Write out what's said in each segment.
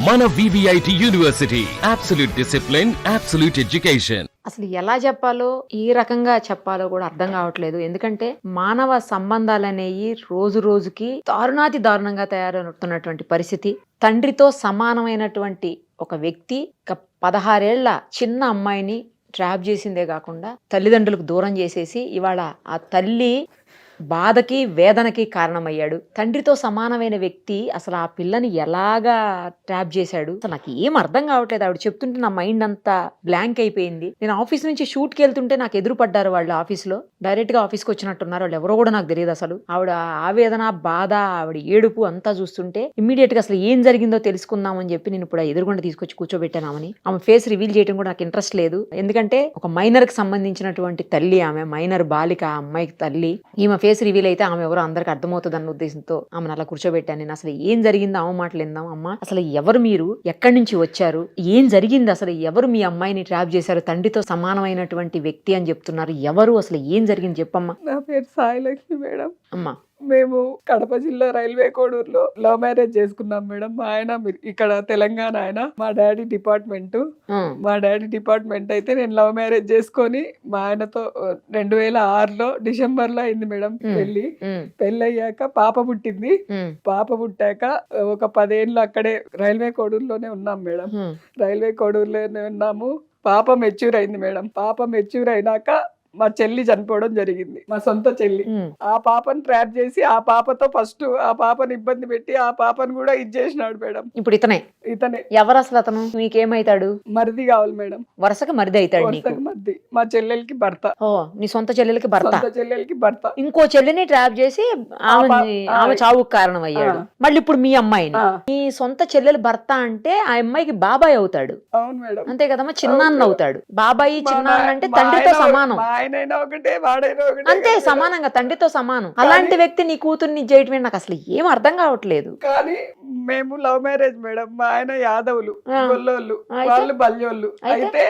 మన VVIT university absolute discipline, absolute education. అసలు ఎలా చెప్పాలో, ఏ రకంగా చెప్పాలో కూడా అర్థం కావట్లేదు. ఎందుకంటే మానవ సంబంధాలు అనేవి రోజు రోజుకి దారుణాతి దారుణంగా తయారవుతున్నటువంటి పరిస్థితి. తండ్రితో సమానమైనటువంటి ఒక వ్యక్తి 16 ఏళ్ల చిన్న అమ్మాయిని ట్రాప్ చేసిందే కాకుండా తల్లిదండ్రులకు దూరం చేసేసి ఇవాళ ఆ తల్లి బాధకి వేదనకి కారణమయ్యాడు. తండ్రితో సమానమైన వ్యక్తి అసలు ఆ పిల్లని ఎలాగా ట్రాప్ చేశాడు అసలు నాకు ఏం అర్థం కావట్లేదు. ఆవిడ చెప్తుంటే నా మైండ్ అంతా బ్లాంక్ అయిపోయింది. నేను ఆఫీస్ నుంచి షూట్కి వెళ్తుంటే నాకు ఎదురు పడ్డారు వాళ్ళు. ఆఫీస్లో డైరెక్ట్ గా ఆఫీస్కి వచ్చినట్టున్నారు. వాళ్ళు ఎవరో కూడా నాకు తెలియదు. అసలు ఆవిడ ఆవేదన, బాధ, ఆవిడ ఏడుపు అంతా చూస్తుంటే ఇమ్మీడియట్ గా అసలు ఏం జరిగిందో తెలుసుకుందామని చెప్పి నేను ఇప్పుడు ఎదురుగుండా తీసుకొచ్చి కూర్చోబెట్టానామని. ఆమె ఫేస్ రివీల్ చేయడం కూడా నాకు ఇంట్రెస్ట్ లేదు. ఎందుకంటే ఒక మైనర్ కి సంబంధించినటువంటి తల్లి ఆమె, మైనర్ బాలిక, ఆ అమ్మాయికి తల్లి. ఈమె ఫేస్ రివీల్ అయితే ఆమె ఎవరో అందరికి అర్థమవుతుంది అన్న ఉద్దేశంతో ఆమెను అలా కూర్చోబెట్టాను. నేను అసలు ఏం జరిగిందో ఆమె మాటలు విందాం. అమ్మ, అసలు ఎవరు మీరు, ఎక్కడి నుంచి వచ్చారు, ఏం జరిగింది, అసలు ఎవరు మీ అమ్మాయిని ట్రాప్ చేశారు, తండ్రితో సమానమైనటువంటి వ్యక్తి అని చెప్తున్నారు, ఎవరు, అసలు ఏం జరిగింది చెప్పమ్మా. నా పేరు సాయిలక్ష్మి మేడం. అమ్మా, మేము కడప జిల్లా రైల్వే కోడూరులో లవ్ మ్యారేజ్ చేసుకున్నాం మేడం. మా ఆయన ఇక్కడ తెలంగాణ ఆయన, మా డాడీ డిపార్ట్మెంట్ అయితే నేను లవ్ మ్యారేజ్ చేసుకొని మా ఆయనతో 2006లో డిసెంబర్ లో అయింది మేడం పెళ్లి. పెళ్లి అయ్యాక పాప పుట్టింది. పాప పుట్టాక ఒక 10 ఏళ్ళు అక్కడే రైల్వే కోడూరులోనే ఉన్నాం మేడం. రైల్వే కోడూరులోనే ఉన్నాము. పాప మెచ్యూర్ అయింది మేడం. పాప మెచ్యూర్ అయినాక మా చెల్లి చనిపోవడం జరిగింది, మా సొంత చెల్లి. ఆ పాపను ట్రాప్ చేసి ఆ పాపతో ఫస్ట్ ఆ పాపను ఇబ్బంది పెట్టి ఆ పాపను కూడా ఇచ్చేసినాడు మేడం. ఇప్పుడు ఇతనే ఎవరు అసలు? అతను మీకేమైతాడు? మరిది కావాలి మేడం. వరుసగా మరిది అవుతాడు నీకు? మరిది, మా చెల్లెలకి భర్త. ఓ, నీ సొంత చెల్లెలకి భర్త. చెల్లెలకి భర్త ఇంకో ఇంకో చెల్లిని ట్రాప్ చేసి ఆమె చావుకు కారణం అయ్యాడు. మళ్ళీ ఇప్పుడు మీ అమ్మాయిని, మీ సొంత చెల్లెలు భర్త అంటే ఆ అమ్మాయికి బాబాయ్ అవుతాడు. అవును మేడం, అంతే కదమ్మా, చిన్నాన్న అవుతాడు. బాబాయి చిన్నాన్న అంటే తండ్రితో సమానం. ఆయనైనా ఒకటే, వాడైనా ఒకటే, అంతే, సమానంగా తండ్రితో సమానం. అలాంటి వ్యక్తి నీ కూతుర్ని చేయటమే నాకు అసలు ఏం అర్థం కావట్లేదు. కానీ మేము లవ్ మ్యారేజ్ మేడం. మా ఆయన యాదవులు, గొల్లోళ్ళు, వాళ్ళు బల్యోళ్ళు. అయితే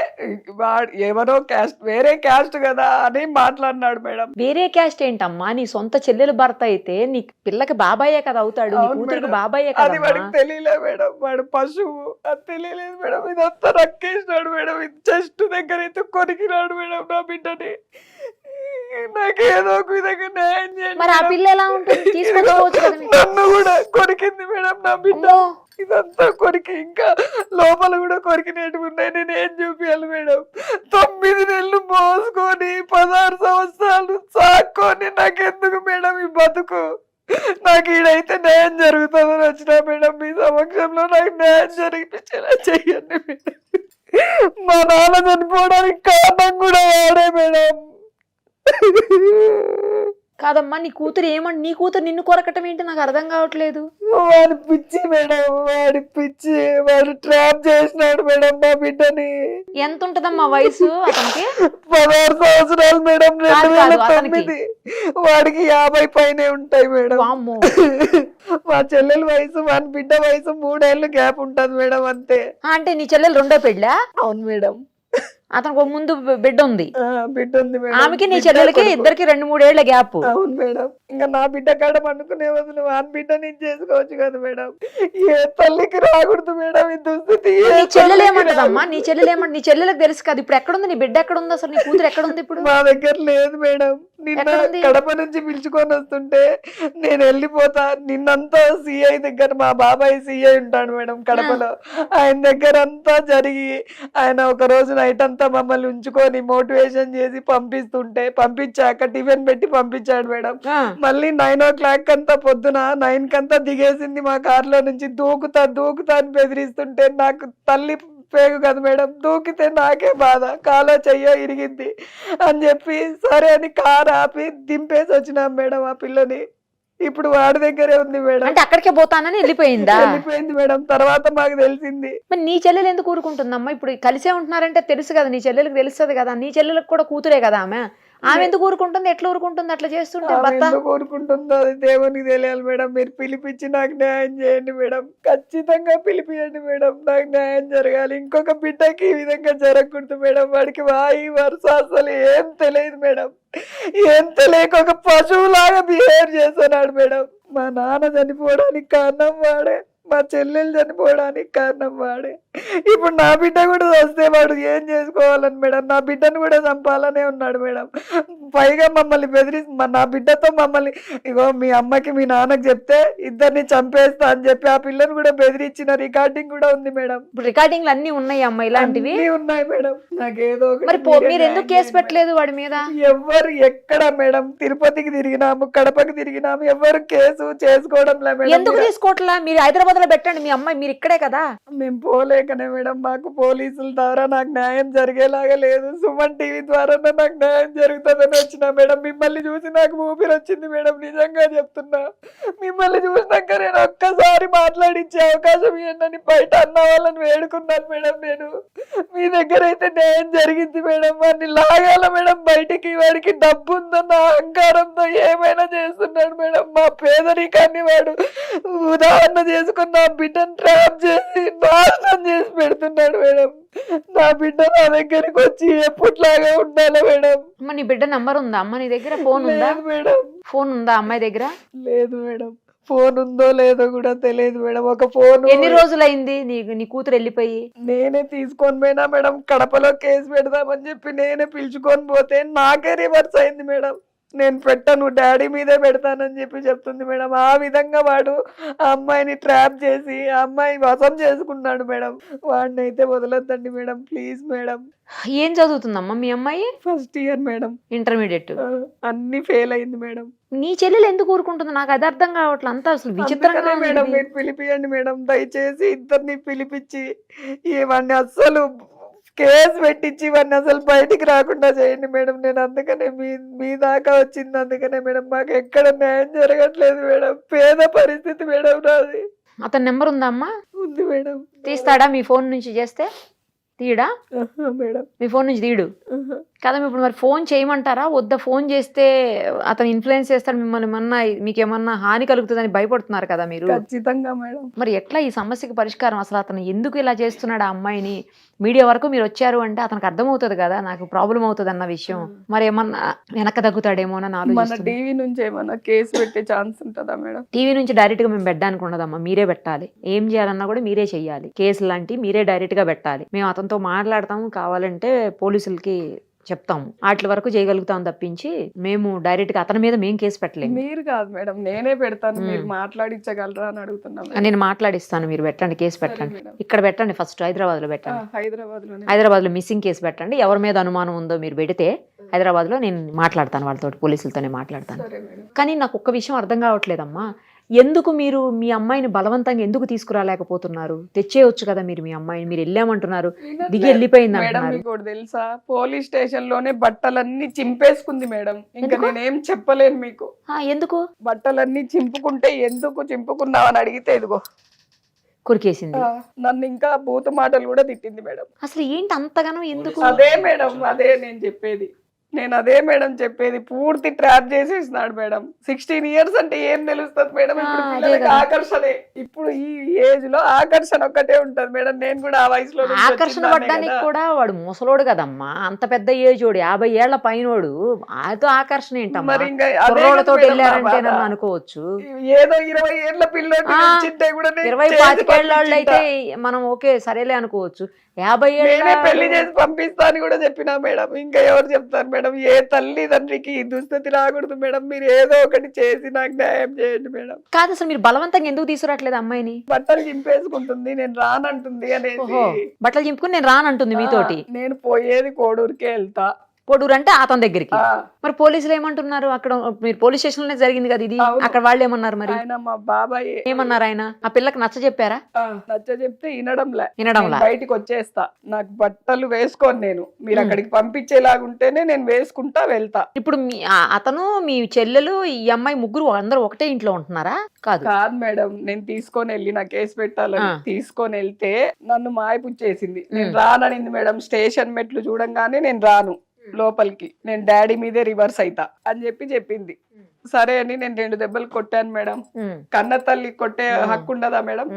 ఎవరో క్యాస్ట్, వేరే క్యాస్ట్ కదా అని మాట్లాడినాడు మేడం. వేరే క్యాస్ట్ ఏంటమ్మా? నీ సొంత చెల్లెలు భర్త అయితే నీ పిల్లకి బాబాయే కదా అవుతాడు, నీ కూతురికి బాబాయే కదా. అది వాడికి తెలియలే మేడం, వాడు పశువు, అది తెలియలేదు మేడం. ఇదంతా రక్కేసినాడు మేడం. ఇది చెస్ట్ దగ్గర అయితే కొరికినాడు మేడం నా బిడ్డని. నాకేదో ఒక విధంగా న్యాయం చేయండి. మరి ఆ పిల్ల ఎలా ఉంటుంది? తీసుకొచ్చుకోవచ్చు కదా. నన్ను కూడా కొరికింది మేడం నా బిడ్డ. ఇదంతా కొరికి ఇంకా లోపల కూడా కొరికినట్టు ఉన్నాయి. నేను ఏం చూపించాలి మేడం? 9 నెలలు మోసుకొని 16 సంవత్సరాలు సాక్కొని నాకెందుకు మేడం ఈ బతుకు? నాకు ఈడైతే న్యాయం జరుగుతుందని వచ్చినా మేడం. మీ సమక్షంలో నాకు న్యాయం జరిపించేలా చెయ్యండి మేడం. మా నాన్న చనిపోవడానికి కారణం కూడా వాడే మేడం. కాదమ్మా, నీ కూతురు ఏమంటే, నీ కూతురు నిన్ను కొరకటం ఏంటి నాకు అర్థం కావట్లేదు. వాడి పిచ్చి మేడం, వాడి పిచ్చి. వాడు ట్రాప్ చేసినాడు మేడం మా బిడ్డని. ఎంత ఉంటదమ్మా వయసు అతనికి? 16 సంవత్సరాలు మేడం, 2009. వాడికి 50 పైనే ఉంటాయి మేడం. మా చెల్లెల వయసు, మన బిడ్డ వయసు 3 ఏళ్ళు గ్యాప్ ఉంటది మేడం, అంతే. అంటే నీ చెల్లెలు రెండో పెళ్ళా? అవును మేడం. అతనికి ముందు బిడ్డ ఉంది. బిడ్డ ఉంది మేడం. ఆమెకి నీ చెల్లెలకి ఇద్దరికి 2-3 ఏళ్ల గ్యాప్. అవును మేడం. ఇంకా నా బిడ్డ కాడ అనుకునే వదిలి వాని బిడ్డ నేను చేసుకోవచ్చు కదా మేడం. ఏ తల్లికి రాకూడదు మేడం ఈ దుస్థితి. నీ చెల్లెలు ఏమంటదమ్మా? నీ చెల్లెలు ఏమంట? నీ చెల్లెలకు తెలుసు కదా ఇప్పుడు ఎక్కడుంది నీ బిడ్డ, ఎక్కడుంది అసలు? నీ కూతురు ఎక్కడుంది ఇప్పుడు? మా దగ్గర లేదు మేడం. నిన్న కడప నుంచి పిలుచుకొని వస్తుంటే నేను వెళ్ళిపోతా. నిన్నంతా సిఐ దగ్గర, మా బాబాయ్ సిఐ ఉంటాడు మేడం కడపలో, ఆయన దగ్గర అంతా జరిగి ఆయన ఒక రోజు నైట్ అంతా మమ్మల్ని ఉంచుకొని మోటివేషన్ చేసి పంపిస్తుంటే, పంపించాక టిఫిన్ పెట్టి పంపించాడు మేడం. మళ్ళీ 9 o'clock అంతా, పొద్దున 9 కంతా దిగేసింది మా కార్లో నుంచి. దూకుతా అని బెదిరిస్తుంటే నాకు తల్లి పేగు కదా మేడం, దూకితే నాకే బాధ, కాలో చెయ్యో ఇరిగింది అని చెప్పి సరే అని కార్ ఆపి దింపేసి వచ్చినాం మేడం ఆ పిల్లని. ఇప్పుడు వాడి దగ్గరే ఉంది మేడం. అంటే అక్కడికే పోతానని వెళ్ళిపోయిందా? వెళ్ళిపోయింది మేడం. తర్వాత మాకు తెలిసింది. మరి నీ చెల్లెలు ఎందుకు ఊరుకుంటుందమ్మా? ఇప్పుడు కలిసే ఉంటున్నారంటే తెలుసు కదా, నీ చెల్లెలకు తెలుస్తుంది కదా, నీ చెల్లెలకు కూడా కూతురే కదా ఆమె ఎందుకు ఊరుకుంటుంది? ఎట్లా ఊరుకుంటుంది అట్లా చేస్తుంటే? ఎందుకు ఊరుకుంటుందో అది దేవునికి తెలియాలి మేడం. మీరు పిలిపించి నాకు న్యాయం చేయండి మేడం, ఖచ్చితంగా పిలిపియండి మేడం. నాకు న్యాయం జరగాలి. ఇంకొక బిడ్డకి ఈ విధంగా జరగకూడదు మేడం. వాడికి వాయి వరుస అసలు ఏం తెలియదు మేడం. ఏం తెలియక ఒక పశువులాగా బిహేవ్ చేస్తున్నాడు మేడం. మా నాన్న చనిపోవడానికి కారణం వాడే. మా చెల్లెలు చనిపోవడానికి కారణం వాడే. ఇప్పుడు నా బిడ్డ కూడా వస్తే వాడు ఏం చేసుకోవాలని మేడం, నా బిడ్డను కూడా చంపాలనే ఉన్నాడు మేడం. పైగా మమ్మల్ని నా బిడ్డతో మమ్మల్ని ఇగో మీ అమ్మకి మీ నాన్నకి చెప్తే ఇద్దరిని చంపేస్తా అని చెప్పి ఆ పిల్లని కూడా బెదిరించిన రికార్డింగ్ కూడా ఉంది మేడం. రికార్డింగ్లు అన్ని ఉన్నాయి అమ్మ, ఇలాంటివి ఉన్నాయి మేడం. నాకేదో మరి మీరు ఎందుకు కేసు పెట్టలేదు వాడి మీద? ఎవరు ఎక్కడ మేడం, తిరుపతికి తిరిగినాము, కడపకి తిరిగినాము, ఎవరు కేసు చేసుకోవడం లేదు మేడం. ఎందుకు తీసుకోవట్లా? మీరు హైదరాబాద్ లో పెట్టండి, మీ అమ్మాయి మీరు ఇక్కడే కదా. మేము పోలేకనే మేడం, మాకు పోలీసుల ద్వారా నాకు న్యాయం జరిగేలాగా లేదు. సుమన్ టీవీ ద్వారా నాకు న్యాయం జరుగుతుందని వచ్చిన మేడం. మిమ్మల్ని చూసి నాకు ఊపిరి వచ్చింది మేడం, నిజంగా చెప్తున్నా. మిమ్మల్ని చూసినాక నేను ఒక్కసారి మాట్లాడించే అవకాశం ఏంటని బయట అన్న వాళ్ళని వేడుకున్నాను మేడం. నేను మీ దగ్గర అయితే న్యాయం జరిగింది మేడం. వాడిని లాగాల మేడం బయటికి. వాడికి డబ్బు ఉందన్న అహంకారంతో ఏమైనా చేస్తున్నాడు మేడం. మా పేదరికాన్ని వాడు ఉదాహరణ చేసుకున్న బిడ్డను ట్రాప్ చేసి నాశనం చేసి పెడుతున్నాడు మేడం. నా బిడ్డ నా దగ్గరికి వచ్చి ఎప్పట్లాగా ఉండాలి మేడం. అమ్మ నీ బిడ్డ నంబర్ ఉందా అమ్మ నీ దగ్గర? ఫోన్ ఉందా మేడం? ఫోన్ ఉందా అమ్మాయి దగ్గర? లేదు మేడం. ఫోన్ ఉందో లేదో కూడా తెలియదు మేడం. ఒక ఫోన్ ఎన్ని రోజులైంది నీ కూతురు వెళ్ళిపోయి? నేనే తీసుకొని పోయినా మేడం. కడపలో కేసు పెడదామని చెప్పి నేనే పిలుచుకొని పోతే నాకే రివర్స్ అయింది మేడం. నేను పెట్టను, డాడీ మీదే పెడతానని చెప్పి చెప్తుంది మేడం. ఆ విధంగా వాడు ఆ అమ్మాయిని ట్రాప్ చేసి ఆ అమ్మాయి వశం చేసుకున్నాడు మేడం. వాడిని అయితే వదలొద్దండి మేడం, ప్లీజ్ మేడం. ఏం చదువుతుందమ్మా మీ అమ్మాయి? First year madam, intermediate. అన్ని ఫెయిల్ అయింది మేడం. నీ చెల్లెలు ఎందుకు ఊరుకుంటుంది? నాకు అది అర్థం కావట్లేదు. అంతా అసలు విచిత్రంగా మేడం. మీరు పిలిపియండి మేడం, దయచేసి ఇద్దరిని పిలిపించి ఇవన్నీ అస్సలు కేసు పెట్టించి ఇవన్నీ అసలు బయటికి రాకుండా చేయండి మేడం. నేను అందుకనే మీ దాకా వచ్చింది. అందుకనే మేడం మాకు ఎక్కడ న్యాయం జరగట్లేదు మేడం. పేద పరిస్థితి మేడం నాది. అతని నెంబర్ ఉందా అమ్మా? ఉంది మేడం. తీస్తాడా మీ ఫోన్ నుంచి చేస్తే? తీయడా మేడం? మీ ఫోన్ నుంచి తీయడు కదా. ఇప్పుడు మరి ఫోన్ చేయమంటారా వద్దా? ఫోన్ చేస్తే అతను ఇన్ఫ్లుయెన్స్ చేస్తాడు మిమ్మల్ని, ఏమన్నా మీకేమన్నా హాని కలుగుతుందని భయపడుతున్నారు కదా మీరు? ఖచ్చితంగా మేడం. మరి ఎట్లా ఈ సమస్యకి పరిష్కారం? అసలు అతను ఎందుకు ఇలా చేస్తున్నాడు ఆ అమ్మాయిని? మీడియా వరకు మీరు వచ్చారు అంటే అతనికి అర్థమవుతుంది కదా నాకు ప్రాబ్లం అవుతుంది అన్న విషయం. మరి ఏమన్నా వెనక తగ్గుతాడేమో అని ఆలోచిస్తున్నాను. టీవీ నుంచి ఏమన్నా కేసు పెట్టే ఛాన్స్ ఉంటుందా మేడం? టీవీ నుంచి డైరెక్ట్ గా మేము పెట్టడానికి ఉండదమ్మా, మీరే పెట్టాలి. ఏం చేయాలన్నా కూడా మీరే చెయ్యాలి. కేసు లాంటి మీరే డైరెక్ట్ గా పెట్టాలి. మేము అతనితో మాట్లాడతాము, కావాలంటే పోలీసులకి చెప్తాము, వాటి వరకు చేయగలుగుతాం తప్పించి మేము డైరెక్ట్ గా అతని మీద మేము కేసు పెట్టలేము. మీరు కాదు మేడం, నేనే పెడతాను. మీరు మాట్లాడించగలరా అని అడుగుతున్నాను. నేను మాట్లాడిస్తాను, మీరు పెట్టండి, కేసు పెట్టండి. ఇక్కడ పెట్టండి, ఫస్ట్ హైదరాబాద్ లో పెట్టండి. హైదరాబాద్ లో మిస్సింగ్ కేసు పెట్టండి. ఎవరి మీద అనుమానం ఉందో మీరు పెడితే హైదరాబాద్ లో నేను మాట్లాడతాను, వాళ్ళతో పోలీసులతోనే మాట్లాడతాను. కానీ నాకు ఒక్క విషయం అర్థం కావట్లేదమ్మా, ఎందుకు మీరు మీ అమ్మాయిని బలవంతంగా ఎందుకు తీసుకురాలేకపోతున్నారు? తెచ్చేయచ్చు కదా మీరు మీ అమ్మాయిని. మీరు వెళ్ళామంటున్నారు, దిగి వెళ్ళిపోయింది అంటున్నారు. మీకు తెలుసా, పోలీస్ స్టేషన్ లోనే బట్టలన్నీ చింపేసుకుంది మేడం. ఇంకా నేనేం చెప్పలేను మీకు. ఎందుకు బట్టలన్నీ చింపుకుంటే ఎందుకు చింపుకున్నావు అని అడిగితే ఇదిగో కురికేసింది. నన్ను ఇంకా బూతు మాటలు కూడా తిట్టింది మేడం. అసలు ఏంటి అంతగానో ఎందుకు? అదే మేడం, అదే నేను చెప్పేది. అదే మేడం చెప్పేది. పూర్తి ట్రాప్ చేసేసినాడు మేడం. 16 years అంటే ఏం తెలుస్తుంది మేడం? ఇప్పుడు పిల్లలకి ఆకర్షణే. ఇప్పుడు ఈ ఏజ్ లో ఆకర్షణ ఒక్కటే ఉంటది మేడం. నేను కూడా ఆ వయసులో ఆకర్షణ పడ్డానికి కూడా వాడు ముసలోడు కదమ్మా, అంత పెద్ద ఏజ్ ఓడు, 50 ఏళ్ల పైనోడు, ఆతో ఆకర్షణ ఏంటమ్మా? కుర్రోళ్ళతో వెళ్ళారంటే నన్ను అనుకోవచ్చు. ఏదో 20 ఏళ్ల పిల్లలు 20-25 ఏళ్ళ వాళ్ళు అయితే మనం ఓకే సరేలే అనుకోవచ్చు. 50 ఏళ్ళ పెళ్లి చేసి పంపిస్తా అని కూడా చెప్పినా మేడం. ఇంకా ఎవరు చెప్తారు మేడం? ఏ తల్లి తండ్రికి ఈ దుస్థితి రాకూడదు మేడం. మీరు ఏదో ఒకటి చేసి నాకు న్యాయం చేయండి మేడం. కాదు, అసలు మీరు బలవంతంగా ఎందుకు తీసుకురావట్లేదు అమ్మాయిని? బట్టలు చింపేసుకుంటుంది, నేను రానంటుంది అనేది. బట్టలు చింపుకుని నేను రానంటుంది మీతోటి. నేను పోయేది కోడూరుకే వెళ్తా. కోడూరు అంటే అతని దగ్గరికి. మరి పోలీసులు ఏమంటున్నారు? అక్కడ మీరు పోలీస్ స్టేషన్ లోనే జరిగింది కదా ఇది, అక్కడ వాళ్ళు ఏమన్నారు? మరి ఆయన మా బాబాయ్ ఏమన్నారు? ఆయన ఆ పిల్లకి నచ్చ చెప్పారా? నచ్చ చెప్తే వినడంలా బయటికి వచ్చేస్తా. నాకు బట్టలు వేసుకోను, నేను మీరు అక్కడికి పంపించేలాగుంటేనే నేను వేసుకుంటా వెళ్తా. ఇప్పుడు అతను మీ చెల్లెలు ఈ అమ్మాయి ముగ్గురు అందరూ ఒకటే ఇంట్లో ఉంటున్నారా? కాదు మేడం, నేను తీసుకొని వెళ్ళి నా కేసు పెట్టాలని తీసుకొని వెళ్తే నన్ను మాయపుచ్చేసింది. నేను రాననింది మేడం. స్టేషన్ మెట్లు చూడంగానే నేను రాను లోపలికి, నేను డాడీ మీదే రివర్స్ అయితా అని చెప్పింది. సరే అని నేను 2 దెబ్బలు కొట్టాను మేడం. కన్న తల్లి కొట్టే హక్కు ఉండదా మేడం?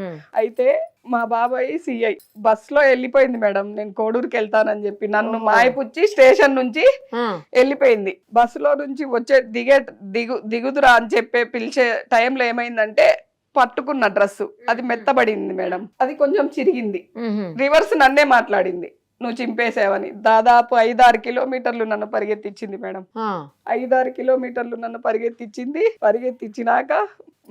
అయితే మా బాబాయ్ సిఐ బస్ లో వెళ్ళిపోయింది మేడం. నేను కోడూరుకి వెళ్తానని చెప్పి నన్ను మాయపుచ్చి స్టేషన్ నుంచి వెళ్ళిపోయింది. బస్సులో నుంచి వచ్చే దిగుదురా అని చెప్పి పిలిచే టైంలో ఏమైందంటే పట్టుకున్న డ్రెస్ అది మెత్తబడింది మేడం, అది కొంచెం చిరిగింది. మ్మ్. రివర్స్ నన్నే మాట్లాడింది, నువ్వు చింపేసావని. దాదాపు 5-6 కిలోమీటర్లు నన్ను పరిగెత్తిచ్చింది మేడం. ఆ. 5-6 కిలోమీటర్లు నన్ను పరిగెత్తిచ్చినాక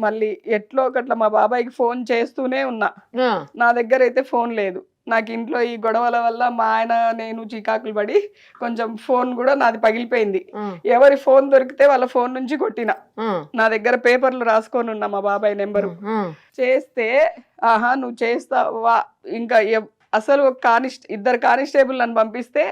మళ్ళీ ఎట్లో ఒకట్లా మా బాబాయ్కి ఫోన్ చేస్తూనే ఉన్నా. ఆ. నా దగ్గర అయితే ఫోన్ లేదు. నాకు ఇంట్లో ఈ గొడవల వల్ల మా ఆయన నేను చికాకులు పడి కొంచెం ఫోన్ కూడా నాది పగిలిపోయింది. ఆ. ఎవరి ఫోన్ దొరికితే వాళ్ళ ఫోన్ నుంచి కొట్టిన. ఆ. నా దగ్గర పేపర్లు రాసుకొని ఉన్నా మా బాబాయ్ నెంబరు. ఆ. చేస్తే ఆహా నువ్వు చేస్తావా, ఇంకా అసలు ఇద్దరు కానిస్టేబుల్ నన్ను పంపిస్తే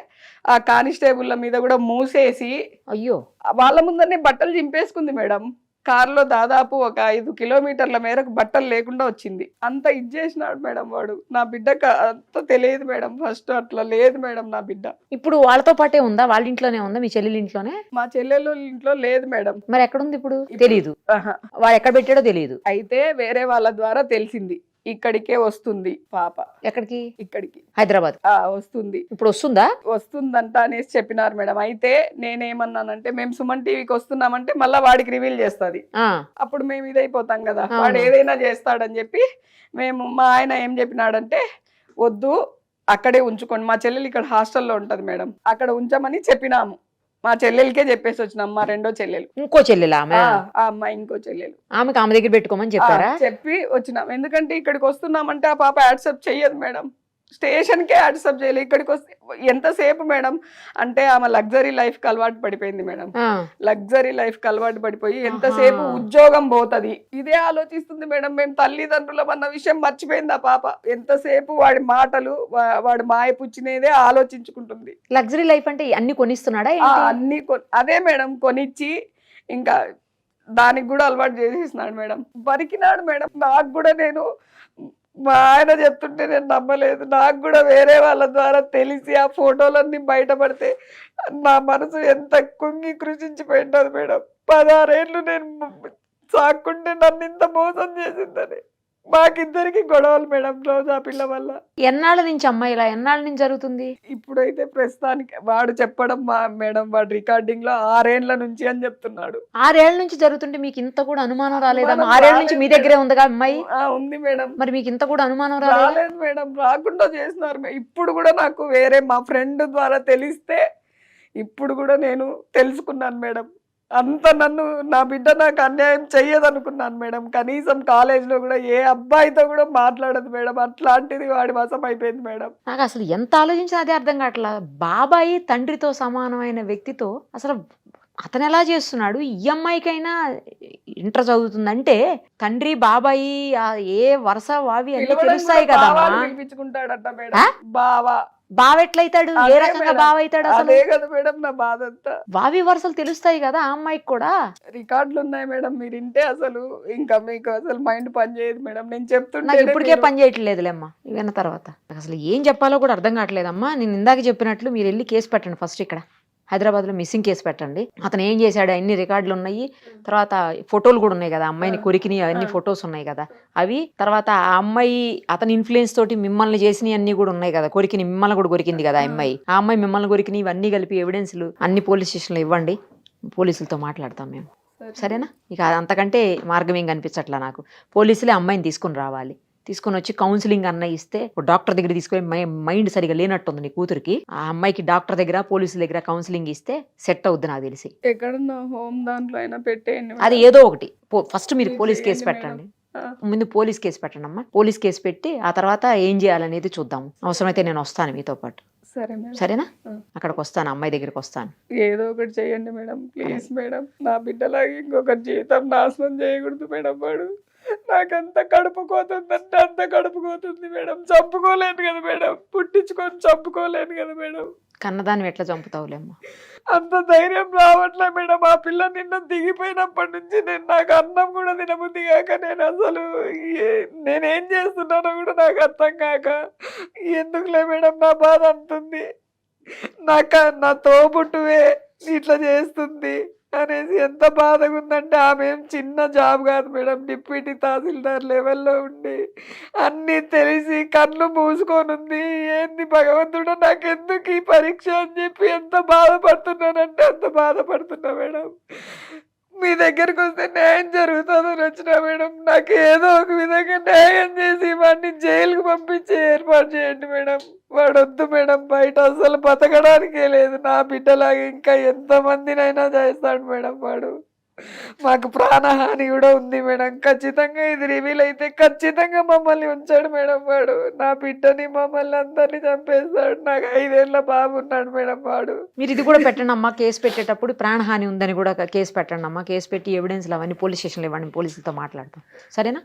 ఆ కానిస్టేబుల్ల మీద కూడా మూసేసి అయ్యో వాళ్ళ ముందరనే బట్టలు చింపేసుకుంది మేడం. కారులో దాదాపు ఒక 5 కిలోమీటర్ల మేరకు బట్టలు లేకుండా వచ్చింది. అంత ఇచ్చేసినాడు మేడం వాడు. నా బిడ్డకు అంత తెలియదు మేడం, ఫస్ట్ అట్లా లేదు మేడం నా బిడ్డ. ఇప్పుడు వాళ్ళతో పాటే ఉందా? వాళ్ళ ఇంట్లోనే ఉందా? మీ చెల్లెల ఇంట్లోనే? మా చెల్లెలు ఇంట్లో లేదు మేడం. మరి ఎక్కడుంది ఇప్పుడు? తెలీదు. ఆహా. వాడు ఎక్కడ పెట్టాడో తెలియదు. అయితే వేరే వాళ్ళ ద్వారా తెలిసింది, ఇక్కడికే వస్తుంది పాప. ఎక్కడికి? ఇక్కడికి హైదరాబాద్ వస్తుంది. ఇప్పుడు వస్తుందా? వస్తుందంట అనేసి చెప్పినారు మేడం. అయితే నేనేమన్నానంటే మేము సుమన్ టీవీకి వస్తున్నామంటే మళ్ళీ వాడికి రివీల్ చేస్తుంది, ఆ. అప్పుడు మేము ఇదైపోతాం కదా, వాడు ఏదైనా చేస్తాడని చెప్పి మా ఆయన ఏం చెప్పినాడంటే వద్దు అక్కడే ఉంచుకోండి, మా చెల్లెలు ఇక్కడ హాస్టల్లో ఉంటది మేడం, అక్కడ ఉంచమని చెప్పినాము. మా చెల్లెలకే చెప్పేసి వచ్చినాం, మా రెండో చెల్లెలు. ఇంకో చెల్లెలా ఆమె? ఆ అమ్మాయి ఇంకో చెల్లెలు. ఆమెకి ఆమె దగ్గర పెట్టుకోమని చెప్పారా? చెప్పి వచ్చినాం. ఎందుకంటే ఇక్కడికి వస్తున్నామంటే ఆ పాప యాక్సెప్ట్ చెయ్యదు మేడం, స్టేషన్కే యాక్సెప్ట్ చేయలేదు. ఇక్కడికి వస్తే ఎంతసేపు మేడం అంటే ఆమె లగ్జరీ లైఫ్ కి అలవాటు పడిపోయింది మేడం. లగ్జరీ లైఫ్ కి అలవాటు పడిపోయి ఎంతసేపు ఉద్యోగం పోతుంది ఇదే ఆలోచిస్తుంది మేడం. మేము తల్లిదండ్రులం అన్న విషయం మర్చిపోయింది ఆ పాప. ఎంతసేపు వాడి మాటలు వాడి మాయపుచ్చినేదే ఆలోచించుకుంటుంది. లగ్జరీ లైఫ్ అంటే అన్ని కొనిస్తున్నాడా? అన్ని అదే మేడం కొనిచ్చి ఇంకా దానికి కూడా అలవాటు చేసేసినాడు మేడం. బరికినాడు మేడం. నాకు కూడా నేను మా ఆయన చెప్తుంటే నేను నమ్మలేదు. నాకు కూడా వేరే వాళ్ళ ద్వారా తెలిసి ఆ ఫోటోలన్నీ బయటపడితే నా మనసు ఎంత కుంగి కృషించిపోయింది మేడం. 16 ఏళ్ళు నేను సాక్కుంటే నన్ను ఇంత మోసం చేసిందని. మాకిద్దరికి గొడవలు మేడం రోజు ఆ పిల్ల వల్ల. ఎన్నాళ్ళ నుంచి అమ్మాయి ఇలా ఎన్నాళ్ళ నుంచి జరుగుతుంది? ఇప్పుడైతే ప్రస్తుతానికి వాడు చెప్పడం మేడం, వాడు రికార్డింగ్ లో 6 ఏళ్ల నుంచి అని చెప్తున్నాడు. 6 ఏళ్ల నుంచి జరుగుతుంటే మీకు ఇంత కూడా అనుమానం రాలేదా? 6 ఏళ్ల నుంచి మీ దగ్గరే ఉందిగా అమ్మాయి? ఉంది మేడం. మరి మీకు ఇంత కూడా అనుమానం రాలేదు మేడం, రాకుండా చేసినారు. ఇప్పుడు కూడా నాకు వేరే మా ఫ్రెండ్ ద్వారా తెలిస్తే ఇప్పుడు కూడా నేను తెలుసుకున్నాను మేడం. అంత నా బిడ్డ నాకు అన్యాయం చెయ్యదనుకున్నాను మేడం. కనీసం కాలేజ్లో కూడా ఏ అబ్బాయితో కూడా మాట్లాడదు మేడం. అట్లాంటిది వాడి వశం అయిపోయింది మేడం. నాకు అసలు ఎంత ఆలోచించినా అదే అర్థం కావట్లా. బాబాయి తండ్రితో సమానమైన వ్యక్తితో అసలు అతను ఎలా చేస్తున్నాడు? ఈ అమ్మాయికైనా ఇంటర్ చదువుతుందంటే తండ్రి బాబాయి ఏ వరుస వావి అన్ని తెలుస్తాయి కదా. పిలిపించుకుంటాడట మేడం. బావా బావ ఎట్లయితాడు? ఏ రకంగా బావ అవుతాడు? అదే కదా మేడం నా బాధ అంతా. వావి వరుసలు తెలుస్తాయి కదా ఆ అమ్మాయికి కూడా. రికార్డులు ఉన్నాయి మేడం, మీరు వింటే అసలు ఇంకా మీకు అసలు మైండ్ పని చేయదు మేడం. నేను చెప్తుంటే ఇప్పటికే పని చేయట్లేదులేమ్మా విన్న తర్వాత. అసలు ఏం చెప్పాలో కూడా అర్థం కావట్లేదమ్మా. నేను ఇందాక చెప్పినట్లు మీరు వెళ్ళి కేసు పెట్టండి ఫస్ట్. ఇక్కడ హైదరాబాద్లో మిస్సింగ్ కేసు పెట్టండి. అతను ఏం చేశాడు అన్ని రికార్డులు ఉన్నాయి. తర్వాత ఫోటోలు కూడా ఉన్నాయి కదా, అమ్మాయిని కొరికిని అన్ని ఫొటోస్ ఉన్నాయి కదా అవి. తర్వాత ఆ అమ్మాయి అతని ఇన్ఫ్లుయెన్స్ తోటి మిమ్మల్ని చేసినవి అన్ని కూడా ఉన్నాయి కదా, కొరికిని మిమ్మల్ని కూడా కొరికింది కదా అమ్మాయి. ఆ అమ్మాయి మిమ్మల్ని కొరికిని ఇవన్నీ కలిపి ఎవిడెన్స్లు అన్ని పోలీస్ స్టేషన్లో ఇవ్వండి, పోలీసులతో మాట్లాడతాం మేము. సరేనా? ఇక అంతకంటే మార్గం ఏం కనిపించట్లా నాకు. పోలీసులే అమ్మాయిని తీసుకుని రావాలి. తీసుకొని వచ్చి కౌన్సిలింగ్ అన్న ఇస్తే, డాక్టర్ దగ్గర తీసుకొని మైండ్ సరిగా లేనట్టుంది నీ కూతురికి. ఆ అమ్మాయికి డాక్టర్ దగ్గర పోలీసుల దగ్గర కౌన్సిలింగ్ ఇస్తే సెట్ అవుద్ది నాకు తెలిసి. ఎక్కడన్నా హోమ్ దాంట్లో అయినా పెట్టేయండి. అది ఏదో ఒకటి. ఫస్ట్ మీరు పోలీస్ కేసు పెట్టండి. ముందు పోలీస్ కేసు పెట్టండి అమ్మా. పోలీస్ కేసు పెట్టి ఆ తర్వాత ఏం చేయాలనేది చూద్దాం. అవసరమైతే నేను వస్తాను మీతో పాటు. సరేనా? అక్కడికి వస్తాను, అమ్మాయి దగ్గరికి వస్తాను. ఏదో ఒకటి చేయండి మేడం ప్లీజ్ మేడం. నా బిడ్డలాగా ఇంకొకటి జీవితం నాశనం చేయకూడదు మేడం. వాడు నాకంత కడుపుకోతుందంటే అంత కడుపుకోతుంది మేడం. చంపుకోలేను కదా మేడం, పుట్టించుకొని చంపుకోలేను కదా మేడం. కన్నదాన్ని ఎట్లా చంపుతావులేమ్మా? అంత ధైర్యం రావట్లే మేడం. ఆ పిల్ల నిన్న దిగిపోయినప్పటి నుంచి నాకు అన్నం కూడా తినబుద్ధి కాక, నేను అసలు నేనేం చేస్తున్నానో కూడా నాకు అర్థం కాక, ఎందుకులే మేడం నా బాధ అంటుంది. నా తోబుట్టువే ఇట్లా చేస్తుంది అనేసి ఎంత బాధగా ఉందంటే. ఆమె ఏం చిన్న జాబ్ కాదు మేడం, డిప్యూటీ తహసీల్దార్ లెవెల్లో ఉండి అన్నీ తెలిసి కళ్ళు మూసుకొని ఉంది. ఏంది భగవంతుడు నాకెందుకు ఈ పరీక్ష అని చెప్పి ఎంత బాధపడుతున్నానంటే అంత బాధపడుతున్నా మేడం. మీ దగ్గరకు వస్తే న్యాయం జరుగుతుందని వచ్చినా మేడం. నాకు ఏదో ఒక విధంగా న్యాయం చేసి వాడిని జైలుకు పంపించి ఏర్పాటు చేయండి మేడం. వాడు వద్దు మేడం, బయట అసలు బతకడానికే లేదు. నా బిడ్డలాగా ఇంకా ఎంతమందినైనా చేస్తాడు మేడం వాడు. మాకు ప్రాణహాని కూడా ఉంది మేడం. ఖచ్చితంగా ఇది రివీల్ అయితే ఖచ్చితంగా మమ్మల్ని ఉంచాడు మేడం వాడు. నా బిడ్డని మమ్మల్ని అందరినీ చంపేస్తాడు. నాకు 5 ఏళ్ళ బాబు ఉన్నాడు మేడం వాడు. మీరు ఇది కూడా పెట్టండి అమ్మా, కేసు పెట్టేటప్పుడు ప్రాణహాని ఉందని కూడా కేసు పెట్టండి అమ్మా. కేసు పెట్టి ఎవిడెన్స్లు అవన్నీ పోలీస్ స్టేషన్లో ఇవ్వండి, పోలీసులతో మాట్లాడతాం, సరేనా?